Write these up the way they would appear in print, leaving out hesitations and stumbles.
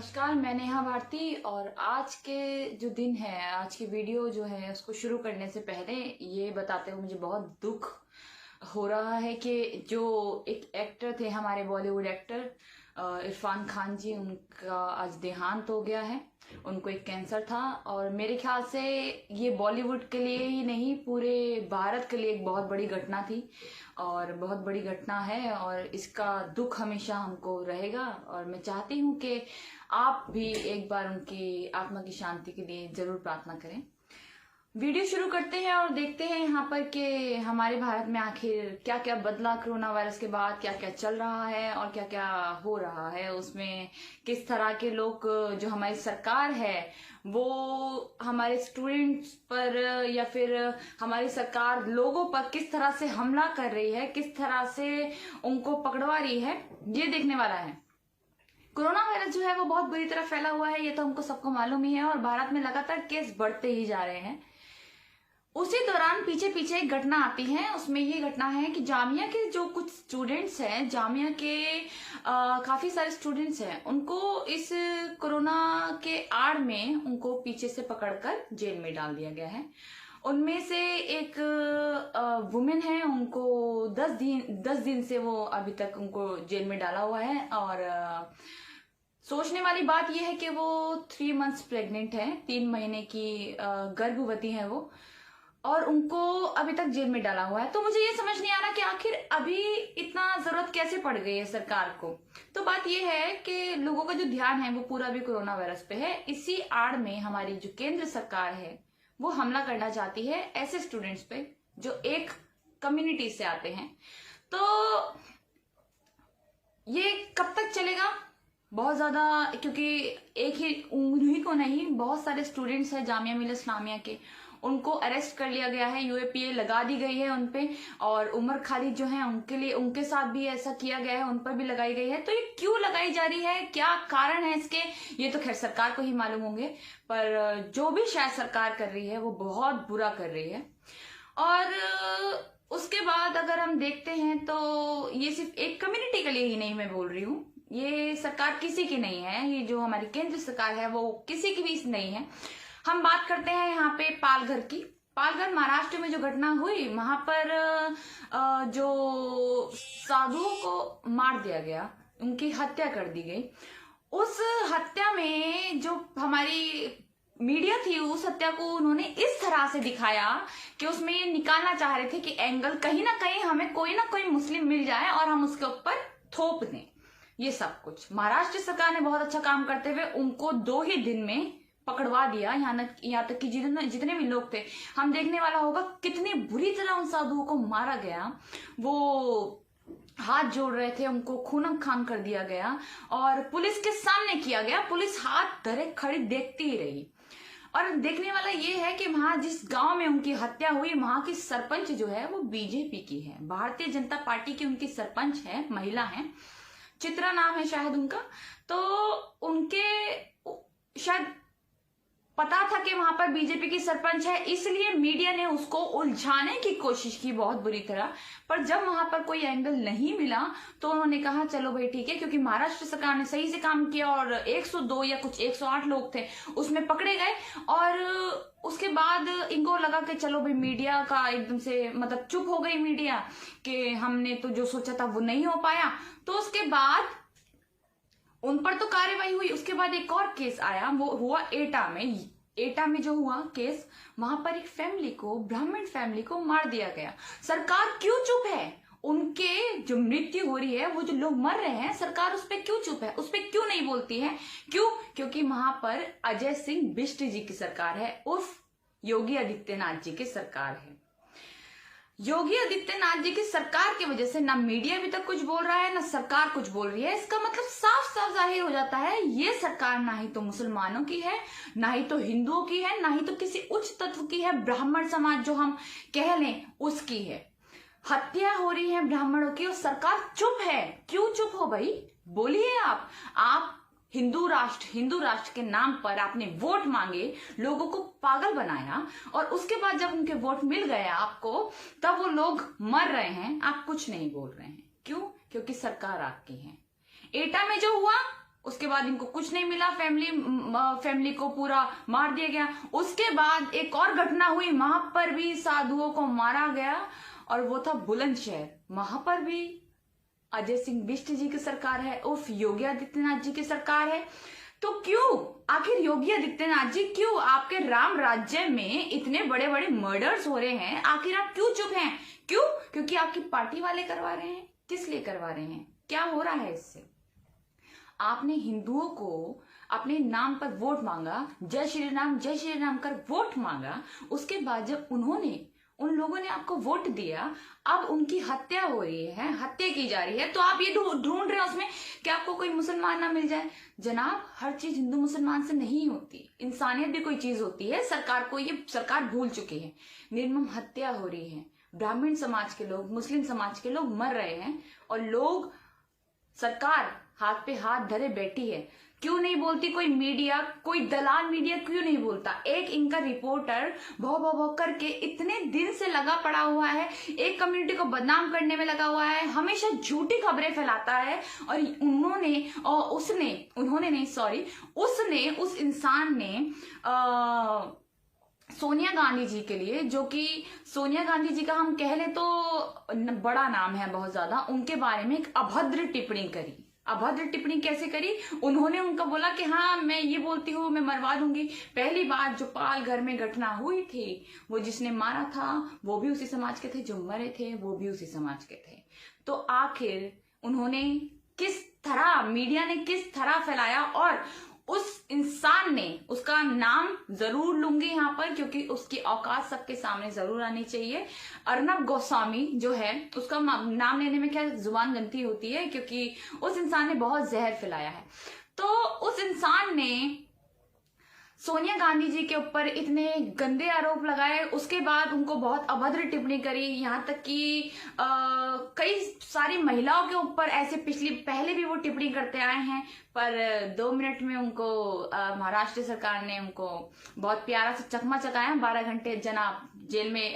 नमस्कार, मैं नेहा भारती। और आज के जो दिन है, आज की वीडियो जो है उसको शुरू करने से पहले ये बताते हुए मुझे बहुत दुख हो रहा है कि जो एक एक्टर थे, हमारे बॉलीवुड एक्टर इरफान खान जी, उनका आज देहांत हो गया है। उनको एक कैंसर था और मेरे ख्याल से ये बॉलीवुड के लिए ही नहीं, पूरे भारत के लिए एक बहुत बड़ी घटना थी और बहुत बड़ी घटना है और इसका दुख हमेशा हमको रहेगा। और मैं चाहती हूँ कि आप भी एक बार उनकी आत्मा की शांति के लिए जरूर प्रार्थना करें। वीडियो शुरू करते हैं और देखते हैं यहाँ पर कि हमारे भारत में आखिर क्या क्या बदला कोरोना वायरस के बाद, क्या क्या चल रहा है और क्या क्या हो रहा है। उसमें किस तरह के लोग, जो हमारी सरकार है वो हमारे स्टूडेंट्स पर या फिर हमारी सरकार लोगों पर किस तरह से हमला कर रही है, किस तरह से उनको पकड़वा रही है, ये देखने वाला है। कोरोना वायरस जो है वो बहुत बुरी तरह फैला हुआ है, ये तो हमको सबको मालूम ही है और भारत में लगातार केस बढ़ते ही जा रहे हैं। उसी दौरान पीछे पीछे एक घटना आती है। उसमें ये घटना है कि जामिया के जो कुछ स्टूडेंट्स हैं, जामिया के काफी सारे स्टूडेंट्स हैं, उनको इस कोरोना के आड़ में उनको पीछे से पकड़कर जेल में डाल दिया गया है। उनमें से एक वुमेन है, उनको 10 दिन से वो अभी तक उनको जेल में डाला हुआ है। और सोचने वाली बात यह है कि वो 3 मंथ्स प्रेग्नेंट है, 3 महीने की गर्भवती है वो, और उनको अभी तक जेल में डाला हुआ है। तो मुझे ये समझ नहीं आ रहा कि आखिर अभी इतना जरूरत कैसे पड़ गई है सरकार को। तो बात ये है कि लोगों का जो ध्यान है वो पूरा भी कोरोना वायरस पे है। इसी आड़ में हमारी जो केंद्र सरकार है वो हमला करना चाहती है ऐसे स्टूडेंट्स पे जो एक कम्युनिटी से आते हैं। तो ये कब तक चलेगा? बहुत ज्यादा, क्योंकि एक ही उन्हीं को नहीं, बहुत सारे स्टूडेंट्स हैं जामिया मिल्लिया इस्लामिया के, उनको अरेस्ट कर लिया गया है, यूएपीए लगा दी गई है उनपे। और उमर खालिद जो है उनके लिए, उनके साथ भी ऐसा किया गया है, उन पर भी लगाई गई है। तो ये क्यों लगाई जा रही है, क्या कारण है इसके, ये तो खैर सरकार को ही मालूम होंगे। पर जो भी शायद सरकार कर रही है वो बहुत बुरा कर रही है। और उसके बाद अगर हम देखते हैं तो ये सिर्फ एक कम्युनिटी के लिए ही नहीं मैं बोल रही हूँ, ये सरकार किसी की नहीं है, ये जो हमारी केंद्र सरकार है वो किसी की भी नहीं है। हम बात करते हैं यहाँ पे पालघर की। पालघर महाराष्ट्र में जो घटना हुई, वहां पर जो साधुओं को मार दिया गया, उनकी हत्या कर दी गई। उस हत्या में जो हमारी मीडिया थी, उस हत्या को उन्होंने इस तरह से दिखाया कि उसमें ये निकालना चाह रहे थे कि एंगल कहीं ना कहीं हमें कोई ना कोई मुस्लिम मिल जाए और हम उसके ऊपर थोप दें। ये सब कुछ महाराष्ट्र सरकार ने बहुत अच्छा काम करते हुए उनको 2 ही दिन में पकड़वा दिया। यहाँ तक कि जितने भी लोग थे, हम देखने वाला होगा कितनी बुरी तरह उन साधुओं को मारा गया। वो हाथ जोड़ रहे थे, उनको खूनम खान कर दिया गया और पुलिस के सामने किया गया। पुलिस हाथ धरे खड़ी देखती ही रही। और देखने वाला ये है कि वहां जिस गांव में उनकी हत्या हुई, वहां की सरपंच जो है वो बीजेपी की है, भारतीय जनता पार्टी की उनकी सरपंच है, महिला है, चित्रा नाम है शायद उनका। तो उनके शायद पता था कि वहां पर बीजेपी की सरपंच है, इसलिए मीडिया ने उसको उलझाने की कोशिश की बहुत बुरी तरह। पर जब वहां पर कोई एंगल नहीं मिला तो उन्होंने कहा चलो भाई ठीक है, क्योंकि महाराष्ट्र सरकार ने सही से काम किया और 102 या कुछ 108 लोग थे उसमें पकड़े गए। और उसके बाद इनको लगा कि चलो भाई, मीडिया का एकदम से मतलब चुप हो गई मीडिया कि हमने तो जो सोचा था वो नहीं हो पाया। तो उसके बाद उन पर तो कार्रवाई हुई। उसके बाद एक और केस आया, वो हुआ एटा में। एटा में जो हुआ केस, वहां पर एक फैमिली को, ब्राह्मण फैमिली को मार दिया गया। सरकार क्यों चुप है? उनके जो मृत्यु हो रही है, वो जो लोग मर रहे हैं, सरकार उस पर क्यों चुप है, उस पर क्यों नहीं बोलती है? क्यों? क्योंकि वहां पर अजय सिंह बिष्ट जी की सरकार है, उर्फ योगी आदित्यनाथ जी की सरकार है। योगी आदित्यनाथ जी की सरकार की वजह से ना मीडिया अभी तक कुछ बोल रहा है, ना सरकार कुछ बोल रही है। इसका मतलब साफ साफ जाहिर हो जाता है, ये सरकार ना ही तो मुसलमानों की है, ना ही तो हिंदुओं की है, ना ही तो किसी उच्च तत्व की है, ब्राह्मण समाज जो हम कह लें उसकी है। हत्या हो रही है ब्राह्मणों की और सरकार चुप है। क्यों चुप हो भाई? बोलिए। आप हिंदू राष्ट्र के नाम पर आपने वोट मांगे, लोगों को पागल बनाया, और उसके बाद जब उनके वोट मिल गए आपको, तब वो लोग मर रहे हैं, आप कुछ नहीं बोल रहे हैं। क्यों? क्योंकि सरकार आपकी है। एटा में जो हुआ उसके बाद इनको कुछ नहीं मिला, फैमिली को पूरा मार दिया गया। उसके बाद एक और घटना हुई, वहां पर भी साधुओं को मारा गया, और वो था बुलंदशहर। वहां पर भी अजय सिंह बिष्ट जी की सरकार है, उफ, योगी आदित्यनाथ जी की सरकार है। तो क्यों, आखिर योगी आदित्यनाथ जी क्यों, आपके राम राज्य में इतने बड़े बड़े मर्डर्स हो रहे हैं, आखिर आप क्यों चुप हैं? क्यों? क्योंकि आपकी पार्टी वाले करवा रहे हैं। किस लिए करवा रहे हैं? क्या हो रहा है इससे? आपने हिंदुओं को अपने नाम पर वोट मांगा, जय श्री राम कर वोट मांगा। उसके बाद जब उन लोगों ने आपको वोट दिया, अब उनकी हत्या हो रही है, हत्या की जा रही है, तो आप ये ढूंढ रहे हैं उसमें कि आपको कोई मुसलमान ना मिल जाए। जनाब, हर चीज हिंदू मुसलमान से नहीं होती, इंसानियत भी कोई चीज होती है। सरकार भूल चुकी है। निर्मम हत्या हो रही है, ब्राह्मण समाज के लोग, मुस्लिम समाज के लोग मर रहे हैं, और सरकार हाथ पे हाथ धरे बैठी है। क्यों नहीं बोलती कोई मीडिया, कोई दलाल मीडिया क्यों नहीं बोलता? एक इनका रिपोर्टर भौ भौ भौ करके इतने दिन से लगा पड़ा हुआ है, एक कम्युनिटी को बदनाम करने में लगा हुआ है, हमेशा झूठी खबरें फैलाता है। और उसने उस इंसान ने सोनिया गांधी जी के लिए, जो कि सोनिया गांधी जी का हम कह ले तो बड़ा नाम है बहुत ज्यादा, उनके बारे में एक अभद्र टिप्पणी करी। अभद्र टिप्पणी कैसे करी? उन्होंने उनको बोला कि हाँ, मैं ये बोलती हूँ, मैं मरवा दूंगी। पहली बार जो पालघर में घटना हुई थी, वो जिसने मारा था वो भी उसी समाज के थे, जो मरे थे वो भी उसी समाज के थे। तो आखिर उन्होंने किस तरह, मीडिया ने किस तरह फैलाया, और उस इंसान ने, उसका नाम जरूर लूंगी यहाँ पर क्योंकि उसकी औकात सबके सामने जरूर आनी चाहिए। अर्नब गोस्वामी जो है, उसका नाम लेने में क्या जुबान गंती होती है, क्योंकि उस इंसान ने बहुत जहर फैलाया है। तो उस इंसान ने सोनिया गांधी जी के ऊपर इतने गंदे आरोप लगाए, उसके बाद उनको बहुत अभद्र टिप्पणी करी, यहाँ तक कि कई सारी महिलाओं के ऊपर ऐसे पहले भी वो टिप्पणी करते आए हैं, पर 2 मिनट में उनको महाराष्ट्र सरकार ने उनको बहुत प्यारा सा चकमा चकाया। 12 घंटे जनाब जेल में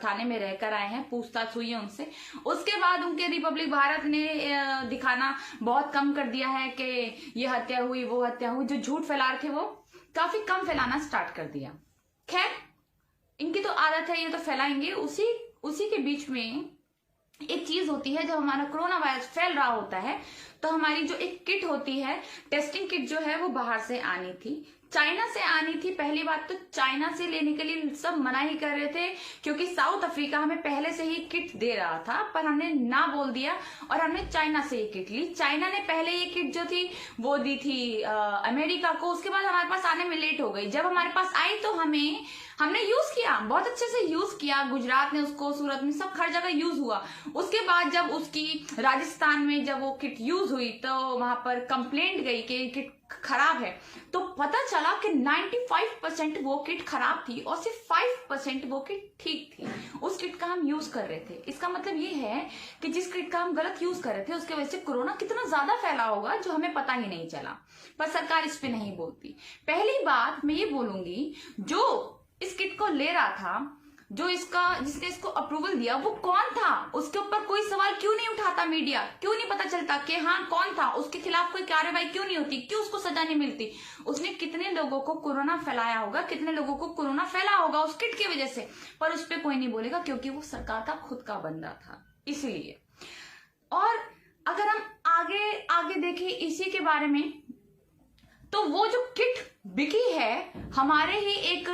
थाने में रहकर आए हैं, पूछताछ हुई है उनसे। उसके बाद उनके रिपब्लिक भारत ने दिखाना बहुत कम कर दिया है कि ये हत्या हुई, वो हत्या हुई। जो झूठ फैला रहे थे वो काफी कम फैलाना स्टार्ट कर दिया। खैर, इनकी तो आदत है, ये तो फैलाएंगे। उसी के बीच में एक चीज होती है, जब हमारा कोरोना वायरस फैल रहा होता है तो हमारी जो एक किट होती है, टेस्टिंग किट जो है, वो बाहर से आनी थी, चाइना से आनी थी। पहली बात तो चाइना से लेने के लिए सब मना ही कर रहे थे, क्योंकि साउथ अफ्रीका हमें पहले से ही किट दे रहा था, पर हमने ना बोल दिया और हमने चाइना से ये किट ली। चाइना ने पहले ये किट जो थी वो दी थी अमेरिका को, उसके बाद हमारे पास आने में लेट हो गई। जब हमारे पास आई तो हमने यूज किया, बहुत अच्छे से यूज किया। गुजरात ने उसको, सूरत में, सब हर जगह यूज हुआ। उसके बाद जब उसकी राजस्थान में जब वो किट यूज हुई तो वहां पर कंप्लेंट गई कि किट खराब है, तो पता चला कि 95% वो किट खराब थी और सिर्फ 5% वो किट ठीक थी। उस किट का हम यूज कर रहे थे। इसका मतलब ये है कि जिस किट का हम गलत यूज कर रहे थे, उसके वजह से कोरोना कितना ज्यादा फैला होगा जो हमें पता ही नहीं चला, पर सरकार इस पे नहीं बोलती। पहली बात मैं ये बोलूंगी, जो इस किट को ले रहा था, जिसने इसको अप्रूवल दिया, वो कौन था? उसके ऊपर कोई सवाल क्यों नहीं उठाता मीडिया? क्यों नहीं पता चलता कि हाँ कौन था? उसके खिलाफ कोई कार्रवाई क्यों नहीं होती? क्यों उसको सजा नहीं मिलती? उसने कितने लोगों को कोरोना फैलाया होगा, कितने लोगों को कोरोना फैला होगा उस किट की वजह से, पर उस पर कोई नहीं बोलेगा क्योंकि वो सरकार का खुद का बंदा था, इसलिए। और अगर हम आगे देखें इसी के बारे में, तो वो जो किट बिकी है, हमारे ही एक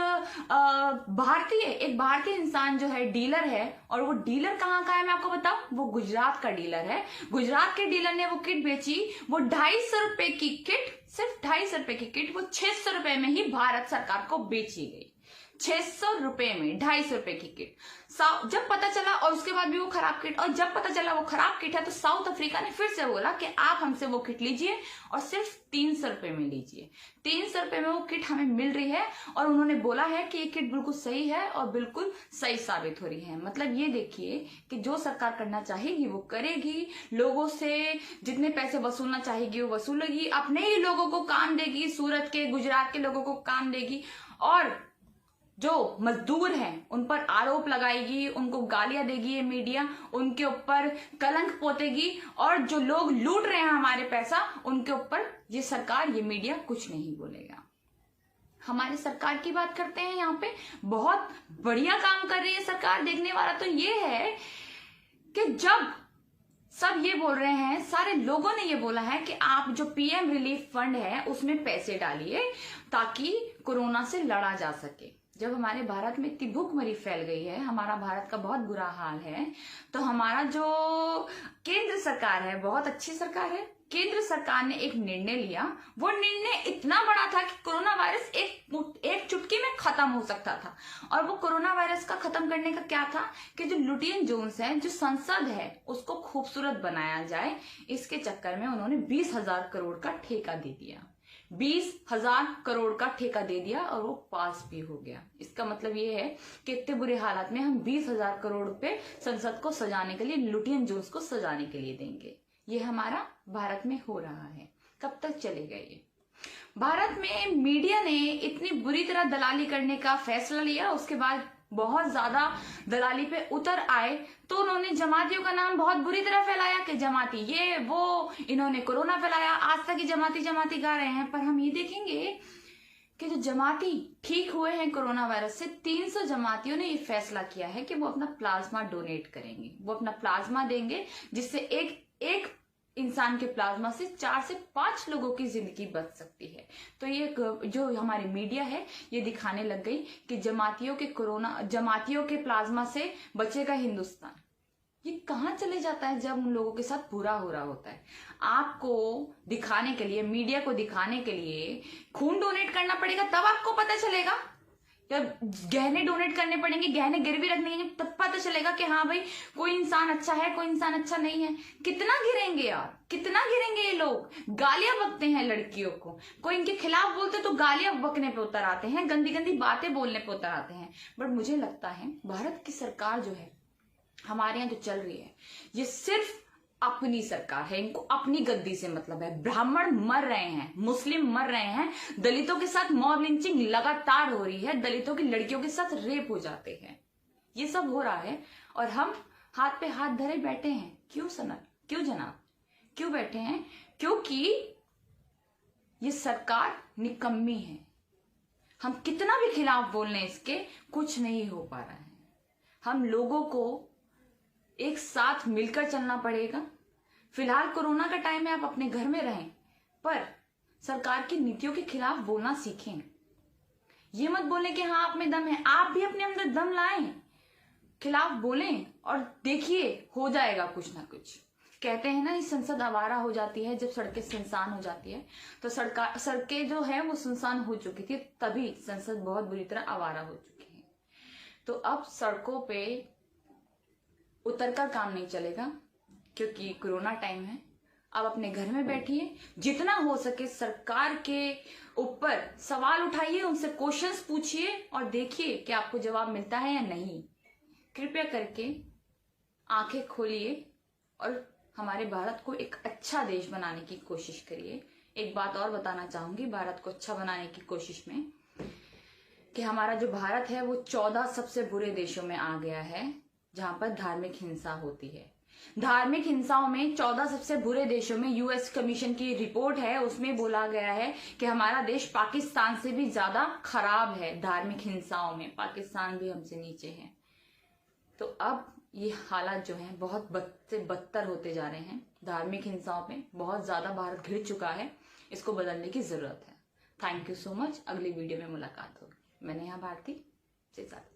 भारतीय इंसान जो है, डीलर है, और वो डीलर कहाँ का है मैं आपको बताऊं, वो गुजरात का डीलर है। गुजरात के डीलर ने वो किट बेची, वो 250 रुपए की किट, सिर्फ 250 रुपए की किट, वो 600 रुपए में ही भारत सरकार को बेची गई। 600 रुपए में 250 रुपए की किट। जब पता चला, और उसके बाद भी वो खराब किट, और जब पता चला वो खराब किट है, तो साउथ अफ्रीका ने फिर से बोला कि आप हमसे वो किट लीजिए और सिर्फ 300 रुपए में लीजिए। 300 रुपए में वो किट हमें मिल रही है, और उन्होंने बोला है कि ये किट बिल्कुल सही है और बिल्कुल सही साबित हो रही है। मतलब ये देखिए कि जो सरकार करना चाहेगी वो करेगी, लोगों से जितने पैसे वसूलना चाहेगी वो वसूलेगी, अपने ही लोगों को काम देगी, सूरत के, गुजरात के लोगों को काम देगी। और जो मजदूर हैं उन पर आरोप लगाएगी, उनको गालियां देगी ये मीडिया, उनके ऊपर कलंक पोतेगी, और जो लोग लूट रहे हैं हमारे पैसा उनके ऊपर ये सरकार, ये मीडिया कुछ नहीं बोलेगा। हमारी सरकार की बात करते हैं, यहाँ पे बहुत बढ़िया काम कर रही है सरकार। देखने वाला तो ये है कि जब सब ये बोल रहे हैं, सारे लोगों ने ये बोला है कि आप जो पीएम रिलीफ फंड है उसमें पैसे डालिए ताकि कोरोना से लड़ा जा सके। जब हमारे भारत में इतनी भूखमरी फैल गई है, हमारा भारत का बहुत बुरा हाल है, तो हमारा जो केंद्र सरकार है, बहुत अच्छी सरकार है, केंद्र सरकार ने एक निर्णय लिया। वो निर्णय इतना बड़ा था कि कोरोना वायरस एक चुटकी में खत्म हो सकता था। और वो कोरोना वायरस का खत्म करने का क्या था कि जो लुटियन जोन्स है, जो संसद है, उसको खूबसूरत बनाया जाए। इसके चक्कर में उन्होंने 20,000 करोड़ का ठेका दे दिया, 20,000 करोड़ का ठेका दे दिया, और वो पास भी हो गया। इसका मतलब ये है कि इतने बुरे हालात में हम 20,000 करोड़ रुपए संसद को सजाने के लिए, लुटियन जोन्स को सजाने के लिए देंगे। ये हमारा भारत में हो रहा है। कब तक चलेगा ये? भारत में मीडिया ने इतनी बुरी तरह दलाली करने का फैसला लिया, उसके बाद बहुत ज्यादा दलाली पे उतर आए, तो उन्होंने जमातियों का नाम बहुत बुरी तरह फैलाया कि जमाती ये वो, इन्होंने कोरोना फैलाया। आज तक ही जमाती जमाती गा रहे हैं, पर हम ये देखेंगे कि जो जमाती ठीक हुए हैं कोरोना वायरस से, 300 जमातियों ने ये फैसला किया है कि वो अपना प्लाज्मा डोनेट करेंगे, वो अपना प्लाज्मा देंगे, जिससे एक इंसान के प्लाज्मा से 4 से 5 लोगों की जिंदगी बच सकती है। तो ये जो हमारी मीडिया है, ये दिखाने लग गई कि जमातियों के प्लाज्मा से बचेगा हिंदुस्तान। ये कहाँ चले जाता है जब उन लोगों के साथ बुरा हो रहा होता है। आपको दिखाने के लिए, मीडिया को दिखाने के लिए खून डोनेट करना पड़ेगा, तब आपको पता चलेगा, या गहने डोनेट करने पड़ेंगे, गहने गिरवी रखने हैं, तब पता चलेगा कि हाँ भाई कोई इंसान अच्छा है, कोई इंसान अच्छा नहीं है। कितना गिरेंगे यार, कितना गिरेंगे ये लोग। गालियां बकते हैं लड़कियों को, कोई इनके खिलाफ बोलते तो गालियां बकने पे उतर आते हैं, गंदी गंदी बातें बोलने पे उतर आते हैं। बट मुझे लगता है भारत की सरकार जो है, हमारे यहाँ जो चल रही है, ये सिर्फ अपनी सरकार है, इनको अपनी गद्दी से मतलब है। ब्राह्मण मर रहे हैं, मुस्लिम मर रहे हैं, दलितों के साथ मॉब लिंचिंग लगातार हो रही है, दलितों की लड़कियों के साथ रेप हो जाते हैं, ये सब हो रहा है, और हम हाथ पे हाथ धरे बैठे हैं। क्यों सनत, क्यों जनाब, क्यों बैठे हैं? क्योंकि ये सरकार निकम्मी है। हम कितना भी खिलाफ बोल लें इसके, कुछ नहीं हो पा रहा है। हम लोगों को एक साथ मिलकर चलना पड़ेगा। फिलहाल कोरोना का टाइम है, आप अपने घर में रहें, पर सरकार की नीतियों के खिलाफ बोलना सीखें। ये मत बोलें कि हाँ आप में दम है, आप भी अपने अंदर दम लाएं, खिलाफ बोलें, और देखिए हो जाएगा कुछ ना कुछ। कहते हैं ना, ये संसद आवारा हो जाती है जब सड़कें सुनसान हो जाती है। तो सड़कें जो है वो सुनसान हो चुकी थी, तभी संसद बहुत बुरी तरह आवारा हो चुकी है। तो अब सड़कों पे उतरकर काम नहीं चलेगा, क्योंकि कोरोना टाइम है। अब अपने घर में बैठिए, जितना हो सके सरकार के ऊपर सवाल उठाइए, उनसे क्वेश्चंस पूछिए, और देखिए कि आपको जवाब मिलता है या नहीं। कृपया करके आंखें खोलिए और हमारे भारत को एक अच्छा देश बनाने की कोशिश करिए। एक बात और बताना चाहूंगी भारत को अच्छा बनाने की कोशिश में, कि हमारा जो भारत है वो 14 सबसे बुरे देशों में आ गया है जहां पर धार्मिक हिंसा होती है। धार्मिक हिंसाओं में 14 सबसे बुरे देशों में यूएस कमीशन की रिपोर्ट है, उसमें बोला गया है कि हमारा देश पाकिस्तान से भी ज्यादा खराब है धार्मिक हिंसाओं में। पाकिस्तान भी हमसे नीचे है। तो अब ये हालात जो हैं बहुत बदतर होते जा रहे हैं। धार्मिक हिंसाओं में बहुत ज्यादा भारत घिर चुका है, इसको बदलने की जरूरत है। Thank you so much. अगली वीडियो में मुलाकात होगी। मैंने यहाँ भारती से साथ।